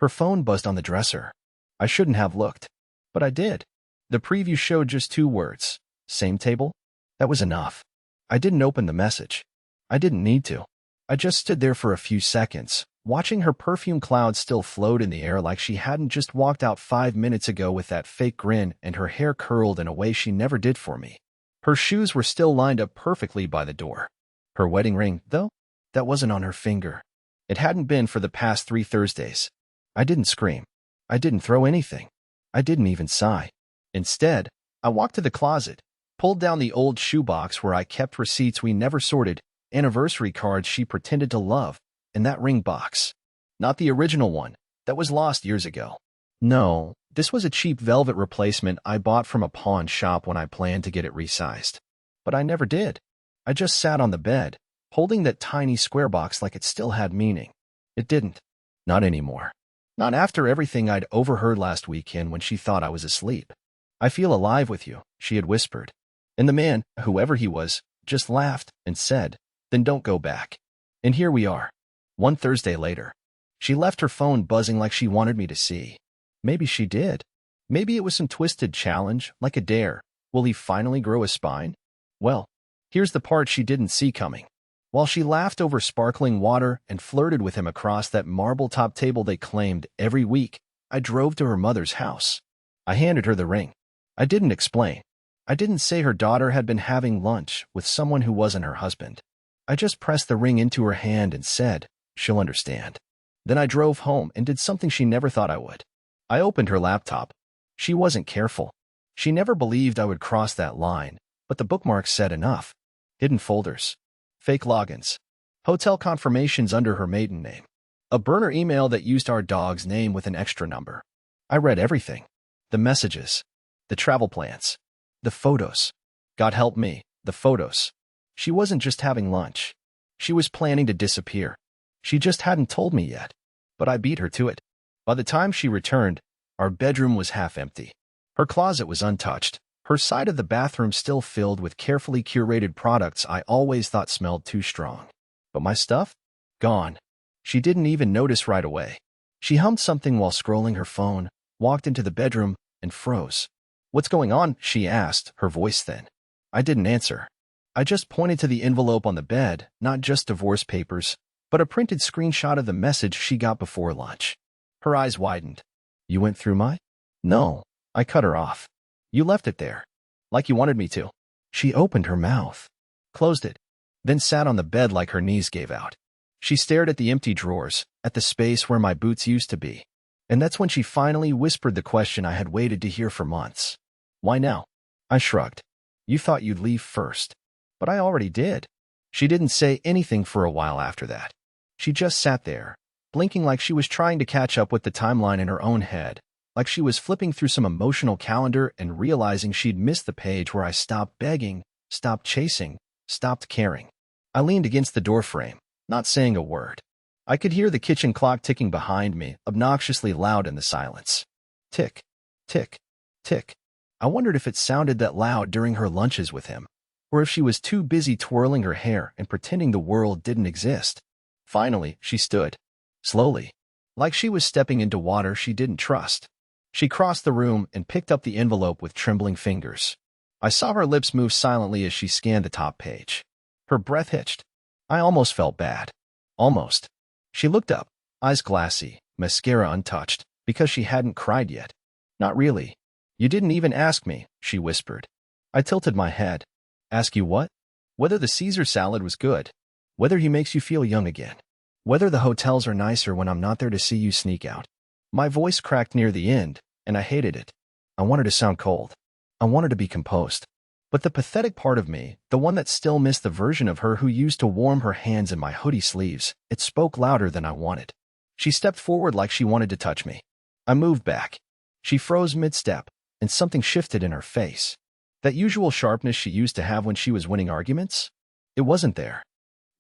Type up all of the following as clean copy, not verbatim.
Her phone buzzed on the dresser. I shouldn't have looked, but I did. The preview showed just 2 words. Same table? That was enough. I didn't open the message. I didn't need to. I just stood there for a few seconds, watching her perfume cloud still float in the air like she hadn't just walked out 5 minutes ago with that fake grin and her hair curled in a way she never did for me. Her shoes were still lined up perfectly by the door. Her wedding ring, though, that wasn't on her finger. It hadn't been for the past 3 Thursdays. I didn't scream. I didn't throw anything. I didn't even sigh. Instead, I walked to the closet, pulled down the old shoebox where I kept receipts we never sorted, anniversary cards she pretended to love, and that ring box. Not the original one that was lost years ago. No, this was a cheap velvet replacement I bought from a pawn shop when I planned to get it resized. But I never did. I just sat on the bed, holding that tiny square box like it still had meaning. It didn't. Not anymore. Not after everything I'd overheard last weekend when she thought I was asleep. I feel alive with you, she had whispered. And the man, whoever he was, just laughed and said, then don't go back. And here we are. 1 Thursday later. She left her phone buzzing like she wanted me to see. Maybe she did. Maybe it was some twisted challenge, like a dare. Will he finally grow a spine? Well, here's the part she didn't see coming. While she laughed over sparkling water and flirted with him across that marble-top table they claimed every week, I drove to her mother's house. I handed her the ring. I didn't explain. I didn't say her daughter had been having lunch with someone who wasn't her husband. I just pressed the ring into her hand and said, she'll understand. Then I drove home and did something she never thought I would. I opened her laptop. She wasn't careful. She never believed I would cross that line, but the bookmarks said enough. Hidden folders. Fake logins. Hotel confirmations under her maiden name. A burner email that used our dog's name with an extra number. I read everything. The messages. The travel plans. The photos. God help me, the photos. She wasn't just having lunch. She was planning to disappear. She just hadn't told me yet. But I beat her to it. By the time she returned, our bedroom was half empty. Her closet was untouched. Her side of the bathroom still filled with carefully curated products I always thought smelled too strong. But my stuff? Gone. She didn't even notice right away. She hummed something while scrolling her phone, walked into the bedroom, and froze. What's going on? She asked, her voice thin. I didn't answer. I just pointed to the envelope on the bed, not just divorce papers, but a printed screenshot of the message she got before lunch. Her eyes widened. You went through my? No. I cut her off. You left it there. Like you wanted me to. She opened her mouth, closed it, then sat on the bed like her knees gave out. She stared at the empty drawers, at the space where my boots used to be. And that's when she finally whispered the question I had waited to hear for months. Why now? I shrugged. You thought you'd leave first. But I already did. She didn't say anything for a while after that. She just sat there, blinking like she was trying to catch up with the timeline in her own head, like she was flipping through some emotional calendar and realizing she'd missed the page where I stopped begging, stopped chasing, stopped caring. I leaned against the doorframe, not saying a word. I could hear the kitchen clock ticking behind me, obnoxiously loud in the silence. Tick, tick, tick. I wondered if it sounded that loud during her lunches with him, or if she was too busy twirling her hair and pretending the world didn't exist. Finally, she stood. Slowly. Like she was stepping into water she didn't trust. She crossed the room and picked up the envelope with trembling fingers. I saw her lips move silently as she scanned the top page. Her breath hitched. I almost felt bad. Almost. She looked up, eyes glassy, mascara untouched, because she hadn't cried yet. Not really. You didn't even ask me, she whispered. I tilted my head. Ask you what? Whether the Caesar salad was good. Whether he makes you feel young again. Whether the hotels are nicer when I'm not there to see you sneak out. My voice cracked near the end, and I hated it. I wanted to sound cold. I wanted to be composed. But the pathetic part of me, the one that still missed the version of her who used to warm her hands in my hoodie sleeves, it spoke louder than I wanted. She stepped forward like she wanted to touch me. I moved back. She froze mid-step, and something shifted in her face. That usual sharpness she used to have when she was winning arguments? It wasn't there.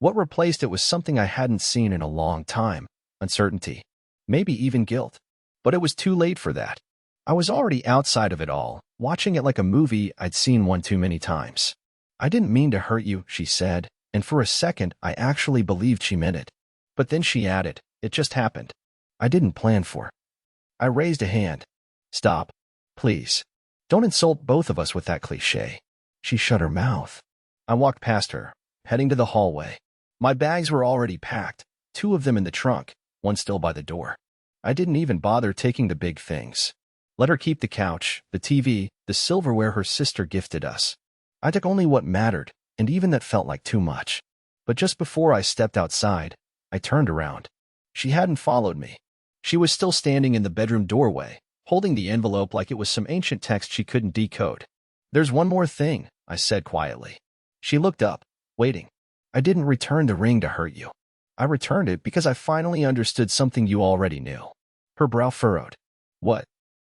What replaced it was something I hadn't seen in a long time. Uncertainty. Maybe even guilt. But it was too late for that. I was already outside of it all, watching it like a movie I'd seen one too many times. I didn't mean to hurt you, she said, and for a second I actually believed she meant it. But then she added, it just happened. I didn't plan for. I raised a hand. Stop. Please. Don't insult both of us with that cliché. She shut her mouth. I walked past her, heading to the hallway. My bags were already packed, 2 of them in the trunk, 1 still by the door. I didn't even bother taking the big things. Let her keep the couch, the TV, the silverware her sister gifted us. I took only what mattered, and even that felt like too much. But just before I stepped outside, I turned around. She hadn't followed me. She was still standing in the bedroom doorway, holding the envelope like it was some ancient text she couldn't decode. There's one more thing, I said quietly. She looked up, waiting. I didn't return the ring to hurt you. I returned it because I finally understood something you already knew. Her brow furrowed. What?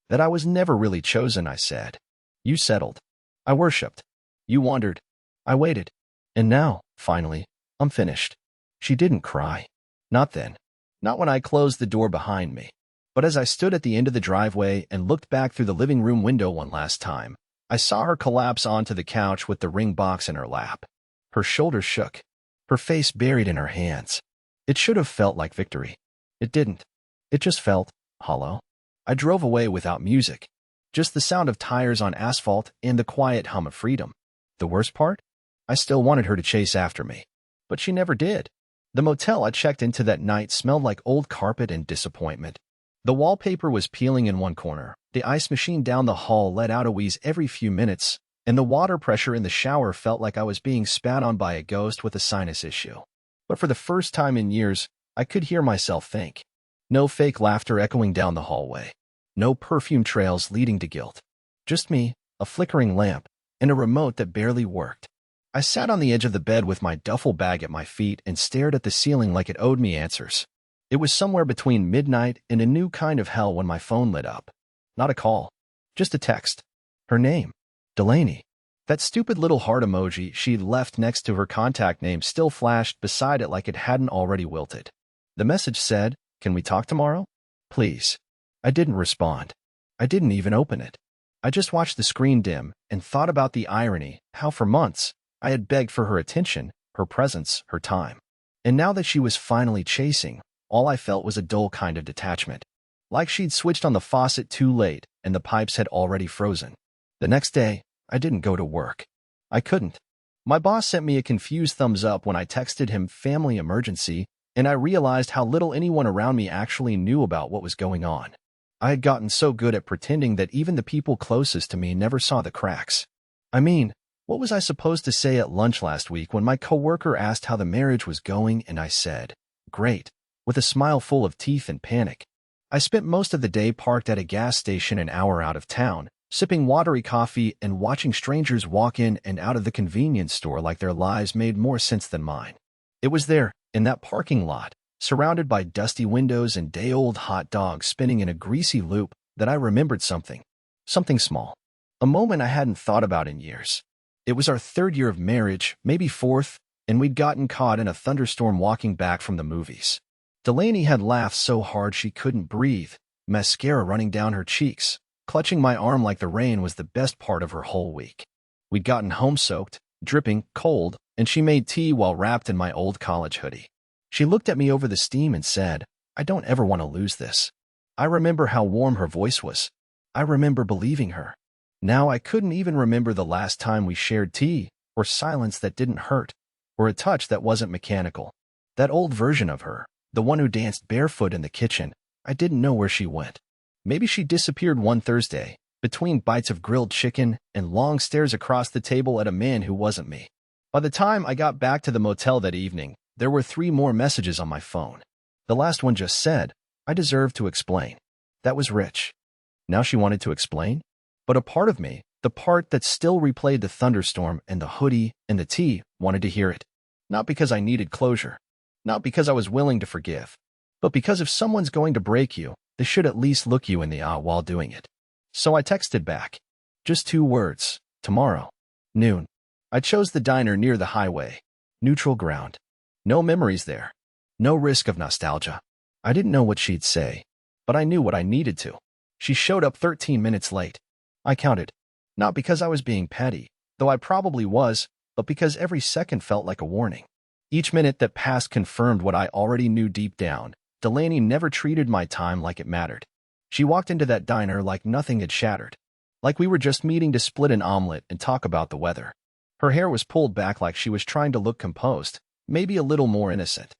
That I was never really chosen, I said. You settled. I worshipped. You wondered. I waited. And now, finally, I'm finished. She didn't cry. Not then. Not when I closed the door behind me. But as I stood at the end of the driveway and looked back through the living room window one last time, I saw her collapse onto the couch with the ring box in her lap. Her shoulders shook, her face buried in her hands. It should have felt like victory. It didn't. It just felt hollow. I drove away without music, just the sound of tires on asphalt and the quiet hum of freedom. The worst part? I still wanted her to chase after me, but she never did. The motel I checked into that night smelled like old carpet and disappointment. The wallpaper was peeling in one corner, the ice machine down the hall let out a wheeze every few minutes, and the water pressure in the shower felt like I was being spat on by a ghost with a sinus issue. But for the first time in years, I could hear myself think. No fake laughter echoing down the hallway. No perfume trails leading to guilt. Just me, a flickering lamp, and a remote that barely worked. I sat on the edge of the bed with my duffel bag at my feet and stared at the ceiling like it owed me answers. It was somewhere between midnight and a new kind of hell when my phone lit up. Not a call, just a text. Her name, Delaney. That stupid little heart emoji she'd left next to her contact name still flashed beside it like it hadn't already wilted. The message said, "Can we talk tomorrow? Please." I didn't respond. I didn't even open it. I just watched the screen dim and thought about the irony, how for months I had begged for her attention, her presence, her time. And now that she was finally chasing, all I felt was a dull kind of detachment. Like she'd switched on the faucet too late and the pipes had already frozen. The next day, I didn't go to work. I couldn't. My boss sent me a confused thumbs up when I texted him family emergency, and I realized how little anyone around me actually knew about what was going on. I had gotten so good at pretending that even the people closest to me never saw the cracks. I mean, what was I supposed to say at lunch last week when my coworker asked how the marriage was going and I said, "Great," with a smile full of teeth and panic. I spent most of the day parked at a gas station an hour out of town, sipping watery coffee and watching strangers walk in and out of the convenience store like their lives made more sense than mine. It was there, in that parking lot, surrounded by dusty windows and day-old hot dogs spinning in a greasy loop, that I remembered something. Something small. A moment I hadn't thought about in years. It was our 3rd year of marriage, maybe 4th, and we'd gotten caught in a thunderstorm walking back from the movies. Delaney had laughed so hard she couldn't breathe, mascara running down her cheeks. Clutching my arm like the rain was the best part of her whole week. We'd gotten home soaked, dripping, cold, and she made tea while wrapped in my old college hoodie. She looked at me over the steam and said, "I don't ever want to lose this." I remember how warm her voice was. I remember believing her. Now I couldn't even remember the last time we shared tea, or silence that didn't hurt, or a touch that wasn't mechanical. That old version of her, the one who danced barefoot in the kitchen, I didn't know where she went. Maybe she disappeared one Thursday, between bites of grilled chicken and long stares across the table at a man who wasn't me. By the time I got back to the motel that evening, there were 3 more messages on my phone. The last one just said, "I deserve to explain." That was rich. Now she wanted to explain? But a part of me, the part that still replayed the thunderstorm and the hoodie and the tea, wanted to hear it. Not because I needed closure. Not because I was willing to forgive. But because if someone's going to break you, they should at least look you in the eye while doing it. So I texted back. Just 2 words. Tomorrow. Noon. I chose the diner near the highway. Neutral ground. No memories there. No risk of nostalgia. I didn't know what she'd say, but I knew what I needed to. She showed up 13 minutes late. I counted. Not because I was being petty, though I probably was, but because every second felt like a warning. Each minute that passed confirmed what I already knew deep down. Delaney never treated my time like it mattered. She walked into that diner like nothing had shattered. Like we were just meeting to split an omelet and talk about the weather. Her hair was pulled back like she was trying to look composed, maybe a little more innocent.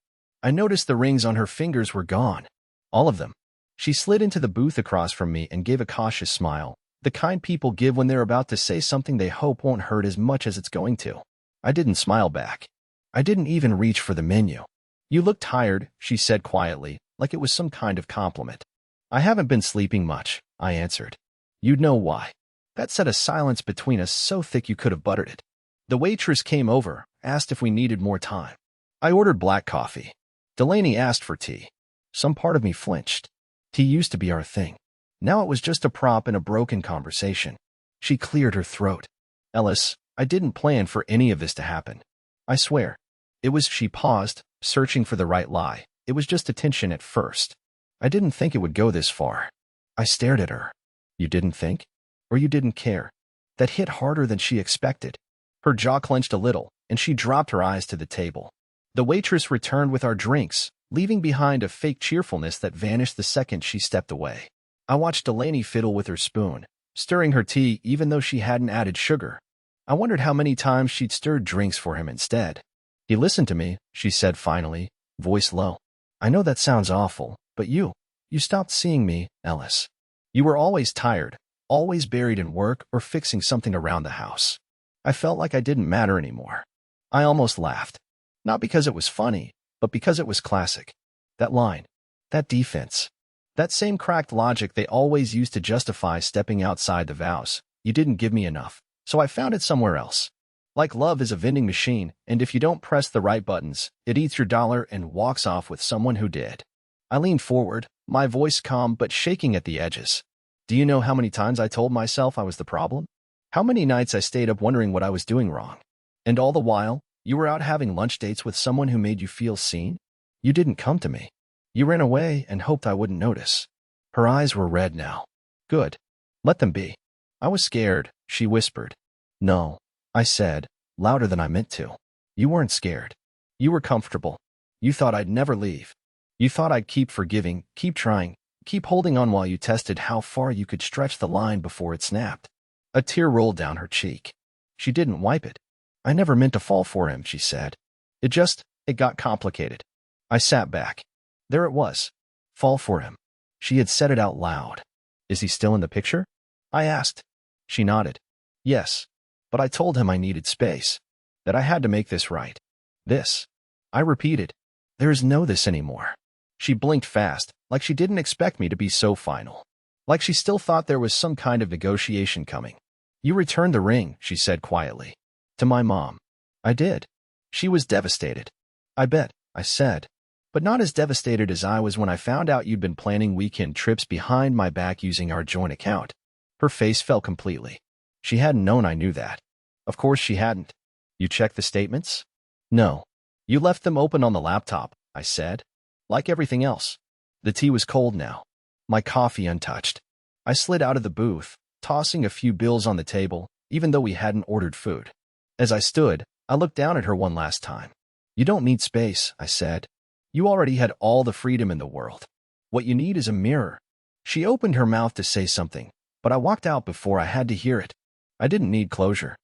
I noticed the rings on her fingers were gone. All of them. She slid into the booth across from me and gave a cautious smile, the kind people give when they're about to say something they hope won't hurt as much as it's going to. I didn't smile back. I didn't even reach for the menu. "You look tired," she said quietly, like it was some kind of compliment. "I haven't been sleeping much," I answered. "You'd know why." That set a silence between us so thick you could have buttered it. The waitress came over, asked if we needed more time. I ordered black coffee. Delaney asked for tea. Some part of me flinched. Tea used to be our thing. Now it was just a prop in a broken conversation. She cleared her throat. "Ellis, I didn't plan for any of this to happen. I swear." It was. She paused, searching for the right lie. It was just attention at first. "I didn't think it would go this far." I stared at her. "You didn't think? Or you didn't care?" That hit harder than she expected. Her jaw clenched a little, and she dropped her eyes to the table. The waitress returned with our drinks, leaving behind a fake cheerfulness that vanished the second she stepped away. I watched Delaney fiddle with her spoon, stirring her tea even though she hadn't added sugar. I wondered how many times she'd stirred drinks for him instead. "He listened to me," she said finally, voice low. "I know that sounds awful, but you stopped seeing me, Ellis. You were always tired, always buried in work or fixing something around the house. I felt like I didn't matter anymore." I almost laughed. Not because it was funny, but because it was classic. That line, that defense, that same cracked logic they always used to justify stepping outside the vows. "You didn't give me enough, so I found it somewhere else." Like love is a vending machine, and if you don't press the right buttons, it eats your dollar and walks off with someone who did. I leaned forward, my voice calm but shaking at the edges. "Do you know how many times I told myself I was the problem? How many nights I stayed up wondering what I was doing wrong? And all the while, you were out having lunch dates with someone who made you feel seen? You didn't come to me. You ran away and hoped I wouldn't notice." Her eyes were red now. "Good. Let them be." "I was scared," she whispered. "No," I said, louder than I meant to. "You weren't scared. You were comfortable. You thought I'd never leave. You thought I'd keep forgiving, keep trying, keep holding on while you tested how far you could stretch the line before it snapped." A tear rolled down her cheek. She didn't wipe it. "I never meant to fall for him," she said. It got complicated." I sat back. There it was. Fall for him. She had said it out loud. "Is he still in the picture?" I asked. She nodded. "Yes. But I told him I needed space. That I had to make this right." "This?" I repeated. "There is no this anymore." She blinked fast, like she didn't expect me to be so final. Like she still thought there was some kind of negotiation coming. "You returned the ring," she said quietly. "To my mom." I did. She was devastated. "I bet," I said. "But not as devastated as I was when I found out you'd been planning weekend trips behind my back using our joint account." Her face fell completely. She hadn't known I knew that. Of course she hadn't. "You checked the statements?" "No." "You left them open on the laptop," I said. "Like everything else." The tea was cold now. My coffee untouched. I slid out of the booth, tossing a few bills on the table, even though we hadn't ordered food. As I stood, I looked down at her one last time. "You don't need space," I said. "You already had all the freedom in the world. What you need is a mirror." She opened her mouth to say something, but I walked out before I had to hear it. I didn't need closure.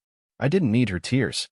I didn't need her tears.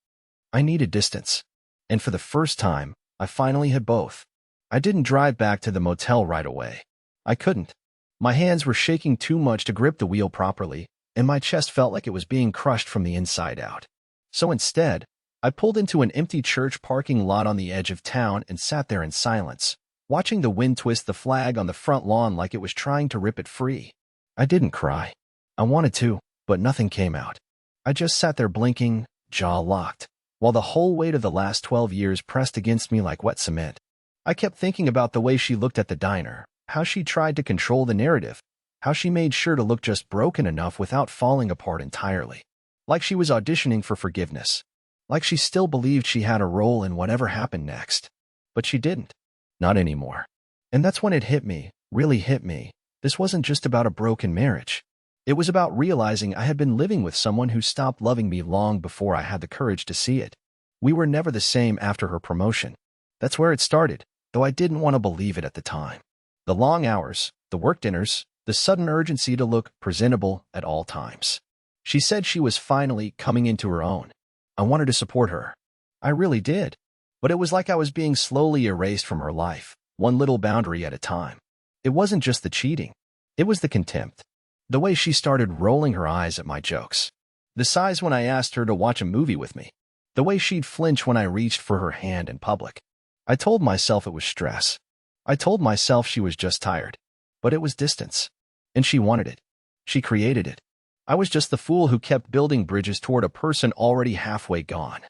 I needed distance. And for the first time, I finally had both. I didn't drive back to the motel right away. I couldn't. My hands were shaking too much to grip the wheel properly, and my chest felt like it was being crushed from the inside out. So instead, I pulled into an empty church parking lot on the edge of town and sat there in silence, watching the wind twist the flag on the front lawn like it was trying to rip it free. I didn't cry. I wanted to, but nothing came out. I just sat there blinking, jaw locked, while the whole weight of the last 12 years pressed against me like wet cement. I kept thinking about the way she looked at the diner, how she tried to control the narrative, how she made sure to look just broken enough without falling apart entirely. Like she was auditioning for forgiveness. Like she still believed she had a role in whatever happened next. But she didn't. Not anymore. And that's when it hit me, really hit me. This wasn't just about a broken marriage. It was about realizing I had been living with someone who stopped loving me long before I had the courage to see it. We were never the same after her promotion. That's where it started. though I didn't want to believe it at the time. The long hours, the work dinners, the sudden urgency to look presentable at all times. She said she was finally coming into her own. I wanted to support her. I really did. But it was like I was being slowly erased from her life, one little boundary at a time. It wasn't just the cheating. It was the contempt. The way she started rolling her eyes at my jokes. The sighs when I asked her to watch a movie with me. The way she'd flinch when I reached for her hand in public. I told myself it was stress. I told myself she was just tired. But it was distance. And she wanted it. She created it. I was just the fool who kept building bridges toward a person already halfway gone.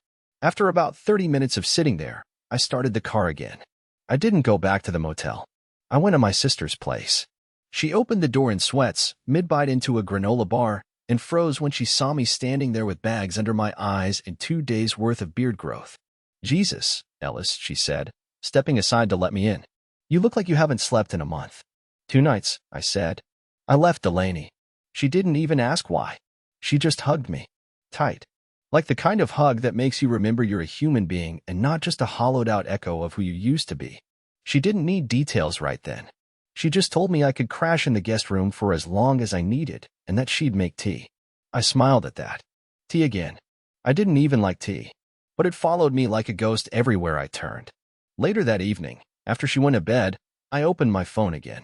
After about 30 minutes of sitting there, I started the car again. I didn't go back to the motel. I went to my sister's place. She opened the door in sweats, mid-bite into a granola bar, and froze when she saw me standing there with bags under my eyes and 2 days' worth of beard growth. "Jesus, Ellis," she said, stepping aside to let me in. "You look like you haven't slept in a month." "2 nights," I said. I left Delaney. She didn't even ask why. She just hugged me. Tight. Like the kind of hug that makes you remember you're a human being and not just a hollowed-out echo of who you used to be. She didn't need details right then. She just told me I could crash in the guest room for as long as I needed and that she'd make tea. I smiled at that. Tea again. I didn't even like tea. But it followed me like a ghost everywhere I turned. Later that evening, after she went to bed, I opened my phone again.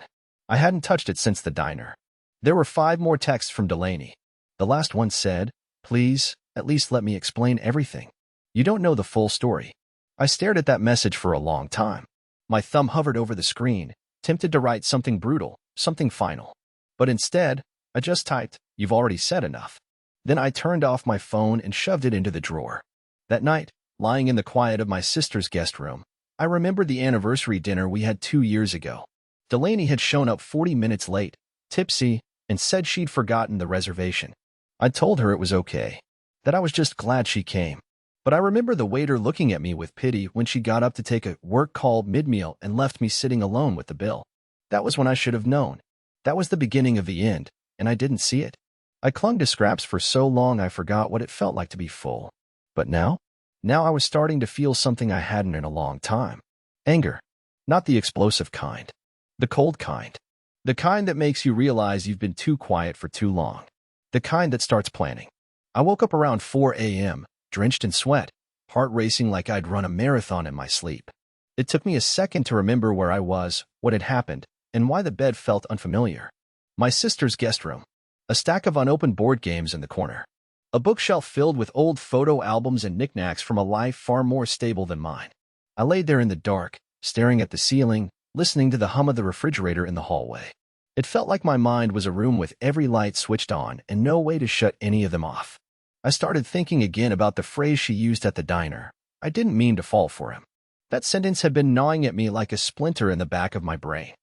I hadn't touched it since the diner. There were 5 more texts from Delaney. The last one said, "Please, at least let me explain everything. You don't know the full story." I stared at that message for a long time. My thumb hovered over the screen, tempted to write something brutal, something final. But instead, I just typed, "You've already said enough." Then I turned off my phone and shoved it into the drawer. That night, lying in the quiet of my sister's guest room, I remembered the anniversary dinner we had 2 years ago. Delaney had shown up 40 minutes late, tipsy, and said she'd forgotten the reservation. I told her it was okay, that I was just glad she came. But I remember the waiter looking at me with pity when she got up to take a work call mid-meal and left me sitting alone with the bill. That was when I should have known. That was the beginning of the end, and I didn't see it. I clung to scraps for so long I forgot what it felt like to be full. But now I was starting to feel something I hadn't in a long time. Anger. Not the explosive kind. The cold kind. The kind that makes you realize you've been too quiet for too long. The kind that starts planning. I woke up around 4 a.m., drenched in sweat, heart racing like I'd run a marathon in my sleep. It took me a second to remember where I was, what had happened, and why the bed felt unfamiliar. My sister's guest room. A stack of unopened board games in the corner. A bookshelf filled with old photo albums and knickknacks from a life far more stable than mine. I laid there in the dark, staring at the ceiling, listening to the hum of the refrigerator in the hallway. It felt like my mind was a room with every light switched on and no way to shut any of them off. I started thinking again about the phrase she used at the diner. I didn't mean to fall for him. That sentence had been gnawing at me like a splinter in the back of my brain.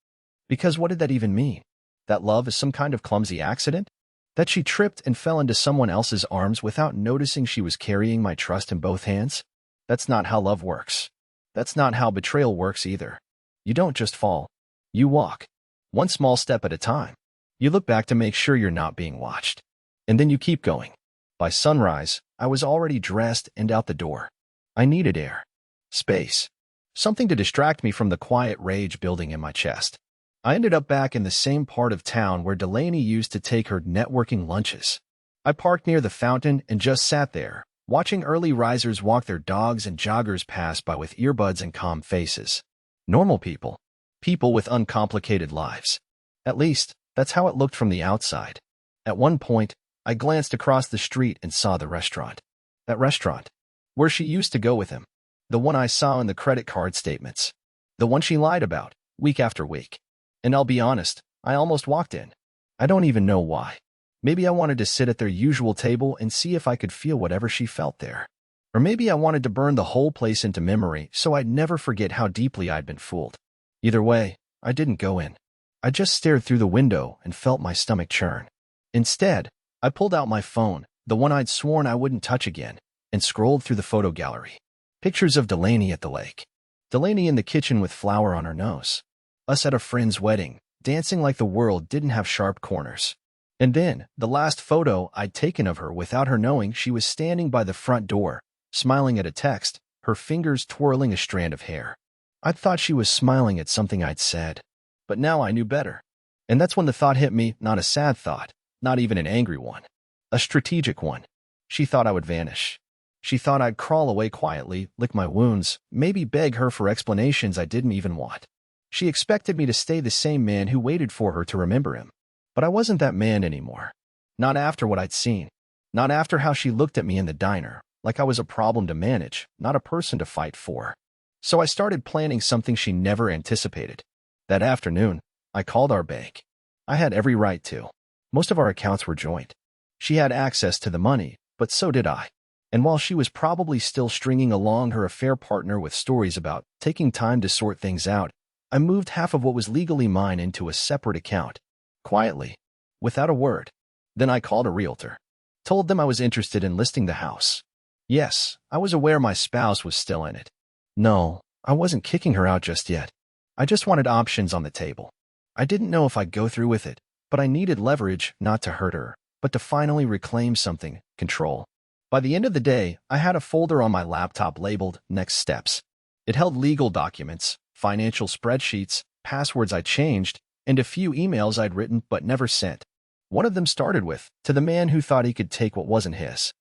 Because what did that even mean? That love is some kind of clumsy accident? That she tripped and fell into someone else's arms without noticing she was carrying my trust in both hands? That's not how love works. That's not how betrayal works either. You don't just fall. You walk. One small step at a time. You look back to make sure you're not being watched. And then you keep going. By sunrise, I was already dressed and out the door. I needed air. Space. Something to distract me from the quiet rage building in my chest. I ended up back in the same part of town where Delaney used to take her networking lunches. I parked near the fountain and just sat there, watching early risers walk their dogs and joggers pass by with earbuds and calm faces. Normal people. People with uncomplicated lives. At least, that's how it looked from the outside. At one point, I glanced across the street and saw the restaurant. That restaurant. Where she used to go with him. The one I saw in the credit card statements. The one she lied about, week after week. And I'll be honest, I almost walked in. I don't even know why. Maybe I wanted to sit at their usual table and see if I could feel whatever she felt there. Or maybe I wanted to burn the whole place into memory so I'd never forget how deeply I'd been fooled. Either way, I didn't go in. I just stared through the window and felt my stomach churn. Instead, I pulled out my phone, the one I'd sworn I wouldn't touch again, and scrolled through the photo gallery. Pictures of Delaney at the lake. Delaney in the kitchen with flour on her nose. Us at a friend's wedding, dancing like the world didn't have sharp corners. And then, the last photo I'd taken of her without her knowing she was standing by the front door, smiling at a text, her fingers twirling a strand of hair. I'd thought she was smiling at something I'd said, but now I knew better. And that's when the thought hit me, not a sad thought, not even an angry one, a strategic one. She thought I would vanish. She thought I'd crawl away quietly, lick my wounds, maybe beg her for explanations I didn't even want. She expected me to stay the same man who waited for her to remember him. But I wasn't that man anymore. Not after what I'd seen. Not after how she looked at me in the diner, like I was a problem to manage, not a person to fight for. So I started planning something she never anticipated. That afternoon, I called our bank. I had every right to. Most of our accounts were joint. She had access to the money, but so did I. And while she was probably still stringing along her affair partner with stories about taking time to sort things out, I moved half of what was legally mine into a separate account. Quietly, without a word. Then I called a realtor. Told them I was interested in listing the house. Yes, I was aware my spouse was still in it. No, I wasn't kicking her out just yet. I just wanted options on the table. I didn't know if I'd go through with it, but I needed leverage, not to hurt her, but to finally reclaim something, control. By the end of the day, I had a folder on my laptop labeled Next Steps. It held legal documents, financial spreadsheets, passwords I changed, and a few emails I'd written but never sent. One of them started with, "To the man who thought he could take what wasn't his."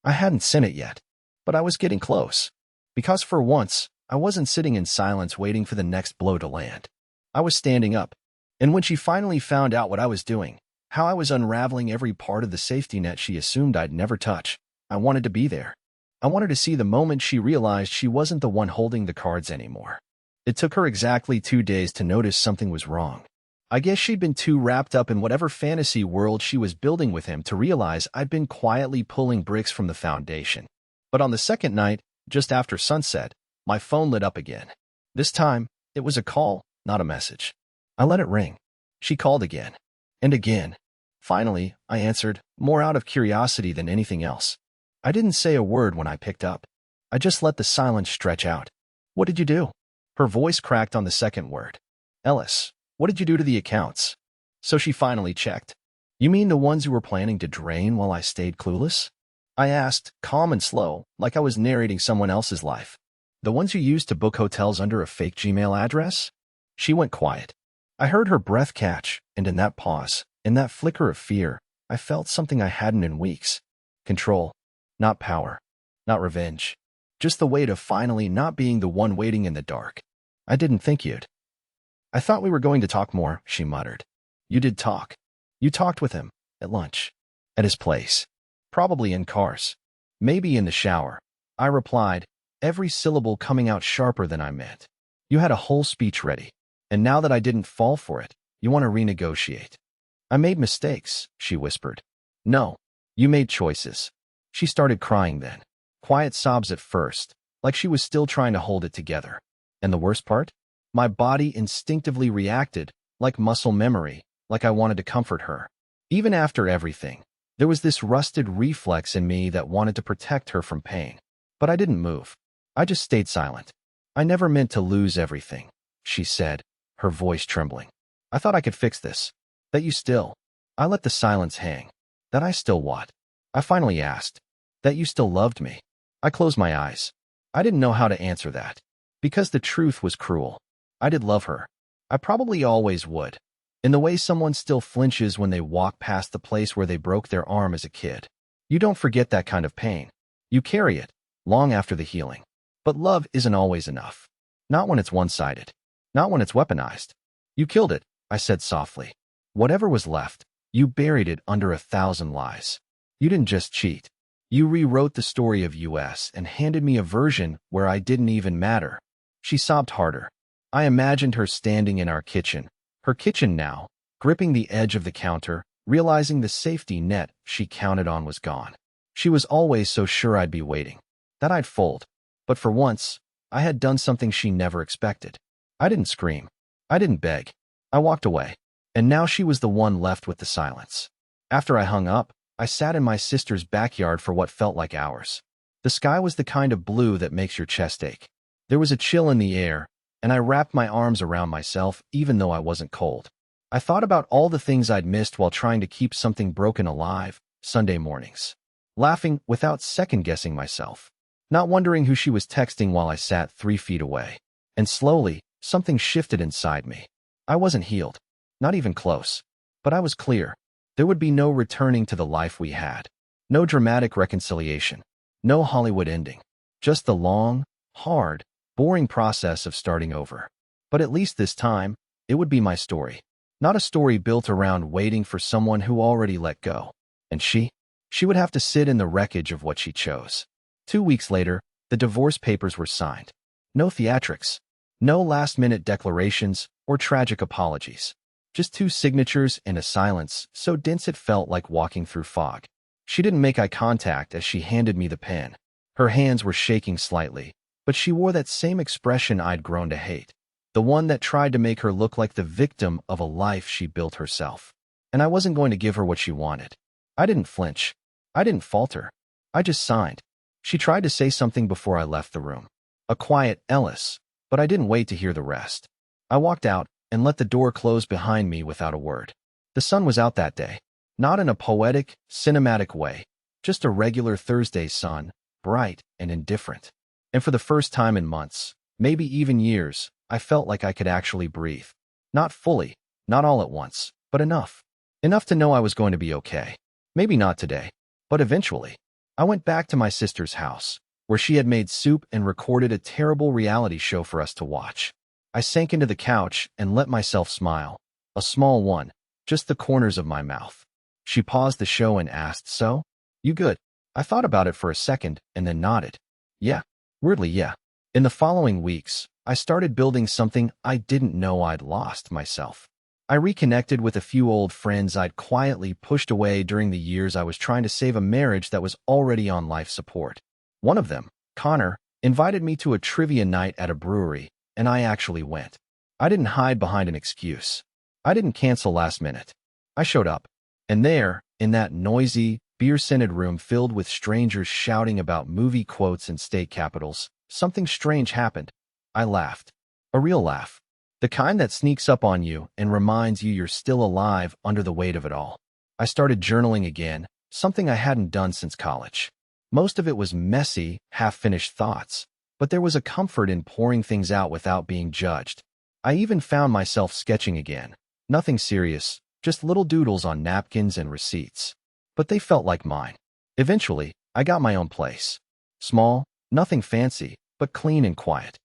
I hadn't sent it yet, but I was getting close. Because for once, I wasn't sitting in silence waiting for the next blow to land. I was standing up. And when she finally found out what I was doing, how I was unraveling every part of the safety net she assumed I'd never touch, I wanted to be there. I wanted to see the moment she realized she wasn't the one holding the cards anymore. It took her exactly 2 days to notice something was wrong. I guess she'd been too wrapped up in whatever fantasy world she was building with him to realize I'd been quietly pulling bricks from the foundation. But on the second night, just after sunset, my phone lit up again. This time, it was a call, not a message. I let it ring. She called again. And again. Finally, I answered, more out of curiosity than anything else. I didn't say a word when I picked up. I just let the silence stretch out. "What did you do?" Her voice cracked on the second word. "Ellis, what did you do to the accounts?" So she finally checked. "You mean the ones you were planning to drain while I stayed clueless?" I asked, calm and slow, like I was narrating someone else's life. "The ones you used to book hotels under a fake Gmail address?" She went quiet. I heard her breath catch, and in that pause, in that flicker of fear, I felt something I hadn't in weeks. Control. Not power. Not revenge. Just the weight of finally not being the one waiting in the dark. "I didn't think you'd." "I thought we were going to talk more," she muttered. "You did talk. You talked with him. At lunch. At his place. Probably in cars. Maybe in the shower." I replied, every syllable coming out sharper than I meant. "You had a whole speech ready. And now that I didn't fall for it, you want to renegotiate." "I made mistakes," she whispered. "No. You made choices." She started crying then. Quiet sobs at first, like she was still trying to hold it together. And the worst part? My body instinctively reacted, like muscle memory, like I wanted to comfort her. Even after everything, there was this rusted reflex in me that wanted to protect her from pain. But I didn't move. I just stayed silent. "I never meant to lose everything," she said, her voice trembling. "I thought I could fix this. That you still..." I let the silence hang. "That I still what?" I finally asked. "That you still loved me." I closed my eyes. I didn't know how to answer that. Because the truth was cruel. I did love her. I probably always would. In the way someone still flinches when they walk past the place where they broke their arm as a kid. You don't forget that kind of pain. You carry it, long after the healing. But love isn't always enough. Not when it's one-sided. Not when it's weaponized. "You killed it," I said softly. "Whatever was left, you buried it under 1,000 lies. You didn't just cheat. You rewrote the story of US and handed me a version where I didn't even matter." She sobbed harder. I imagined her standing in our kitchen, her kitchen now, gripping the edge of the counter, realizing the safety net she counted on was gone. She was always so sure I'd be waiting, that I'd fold. But for once, I had done something she never expected. I didn't scream. I didn't beg. I walked away. And now she was the one left with the silence. After I hung up, I sat in my sister's backyard for what felt like hours. The sky was the kind of blue that makes your chest ache. There was a chill in the air, and I wrapped my arms around myself even though I wasn't cold. I thought about all the things I'd missed while trying to keep something broken alive, Sunday mornings. Laughing without second-guessing myself. Not wondering who she was texting while I sat 3 feet away. And slowly, something shifted inside me. I wasn't healed, not even close, but I was clear. There would be no returning to the life we had. No dramatic reconciliation. No Hollywood ending. Just the long, hard, boring process of starting over. But at least this time, it would be my story. Not a story built around waiting for someone who already let go. And she would have to sit in the wreckage of what she chose. 2 weeks later, the divorce papers were signed. No theatrics. No last-minute declarations or tragic apologies. Just 2 signatures and a silence so dense it felt like walking through fog. She didn't make eye contact as she handed me the pen. Her hands were shaking slightly, but she wore that same expression I'd grown to hate. The one that tried to make her look like the victim of a life she built herself. And I wasn't going to give her what she wanted. I didn't flinch. I didn't falter. I just signed. She tried to say something before I left the room. A quiet Ellis, but I didn't wait to hear the rest. I walked out and let the door close behind me without a word. The sun was out that day. Not in a poetic, cinematic way. Just a regular Thursday sun, bright and indifferent. And for the first time in months, maybe even years, I felt like I could actually breathe. Not fully, not all at once, but enough. Enough to know I was going to be okay. Maybe not today, but eventually. I went back to my sister's house, where she had made soup and recorded a terrible reality show for us to watch. I sank into the couch and let myself smile. A small one, just the corners of my mouth. She paused the show and asked, "So? You good?" I thought about it for a second and then nodded. Yeah. Weirdly, yeah. In the following weeks, I started building something I didn't know I'd lost myself. I reconnected with a few old friends I'd quietly pushed away during the years I was trying to save a marriage that was already on life support. One of them, Connor, invited me to a trivia night at a brewery, and I actually went. I didn't hide behind an excuse. I didn't cancel last minute. I showed up. And there, in that noisy, beer-scented room filled with strangers shouting about movie quotes and state capitals, something strange happened. I laughed. A real laugh. The kind that sneaks up on you and reminds you you're still alive under the weight of it all. I started journaling again, something I hadn't done since college. Most of it was messy, half-finished thoughts, but there was a comfort in pouring things out without being judged. I even found myself sketching again. Nothing serious, just little doodles on napkins and receipts. But they felt like mine. Eventually, I got my own place. Small, nothing fancy, but clean and quiet.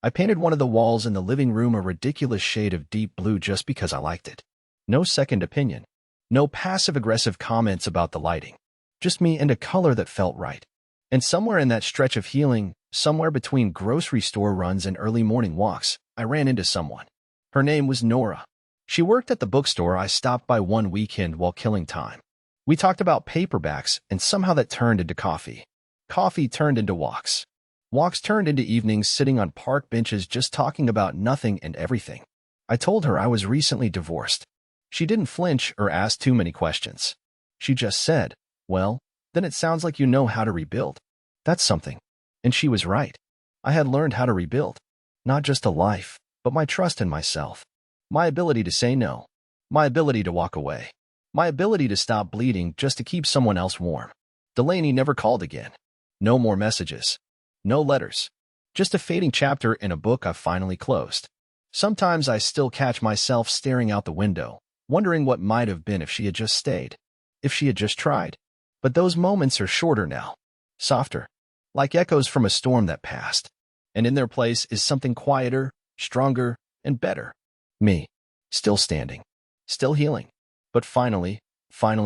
I painted one of the walls in the living room a ridiculous shade of deep blue just because I liked it. No second opinion. No passive-aggressive comments about the lighting. Just me and a color that felt right. And somewhere in that stretch of healing, somewhere between grocery store runs and early morning walks, I ran into someone. Her name was Nora. She worked at the bookstore I stopped by one weekend while killing time. We talked about paperbacks, and somehow that turned into coffee. Coffee turned into walks. Walks turned into evenings sitting on park benches just talking about nothing and everything. I told her I was recently divorced. She didn't flinch or ask too many questions. She just said, "Well, then it sounds like you know how to rebuild." That's something. And she was right. I had learned how to rebuild. Not just a life, but my trust in myself. My ability to say no. My ability to walk away. My ability to stop bleeding just to keep someone else warm. Delaney never called again. No more messages. No letters. Just a fading chapter in a book I've finally closed. Sometimes I still catch myself staring out the window, wondering what might have been if she had just stayed. If she had just tried. But those moments are shorter now. Softer. Like echoes from a storm that passed. And in their place is something quieter, stronger, and better. Me. Still standing. Still healing. But finally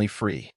free.